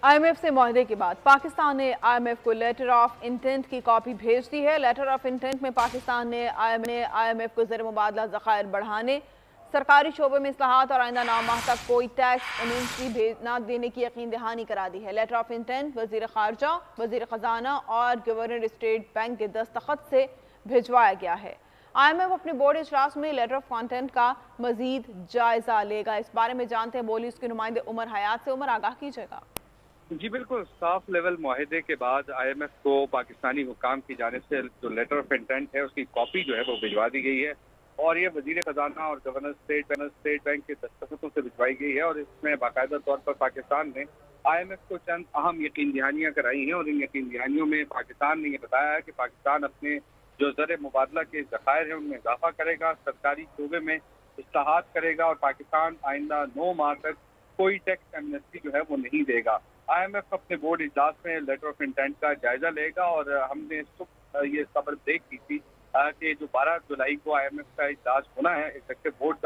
IMF से मुआहदे के बाद पाकिस्तान ने IMF को लेटर ऑफ इंटेंट की कॉपी भेज दी है। लेटर ऑफ इंटेंट में पाकिस्तान ने IMF को ज़र मुबादला ज़खायर बढ़ाने, सरकारी शोबे में इस्लाहात और आइंदा 9 माह तक कोई टैक्स इम्यूनिटी न देने की यकीन दहानी करा दी है। लेटर ऑफ इंटेंट वज़ीर ख़ारजा, वज़ीर ख़जाना और गवर्नर स्टेट बैंक के दस्तखत से भिजवाया गया है। IMF अपने बोर्ड इजलास में लेटर ऑफ कंटेंट का मजीद जायजा लेगा। इस बारे में जानते हैं बोली उसके नुमाइंदे उमर हयात से। उमर, आगाह कीजिएगा। जी बिल्कुल, साफ लेवल मुआहदे के बाद IMF को पाकिस्तानी हुकाम की जानिब से जो लेटर ऑफ इंटेंट है उसकी कॉपी जो है वो भिजवा दी गई है और ये वजीर खजाना और गवर्नर स्टेट बैंक के दस्तखतों से भिजवाई गई है। और इसमें बाकायदा तौर पर पाकिस्तान ने IMF को चंद अहम यकीन दहानियाँ कराई हैं और इन यकीन दहानियों में पाकिस्तान ने ये बताया है कि पाकिस्तान अपने जो ज़र मुबादला के ज़खायर हैं उनमें इजाफा करेगा, सरकारी शोबे में इस्लाहात करेगा और पाकिस्तान आइंदा 9 माह तक कोई टैक्स एमनेस्टी जो है वो नहीं देगा। IMF अपने बोर्ड इजलास में लेटर ऑफ इंटेंट का जायजा लेगा और हमने सुबह ये खबर देख की थी कि जो 12 जुलाई को IMF का इजलास होना है एग्जीक्यूटिव बोर्ड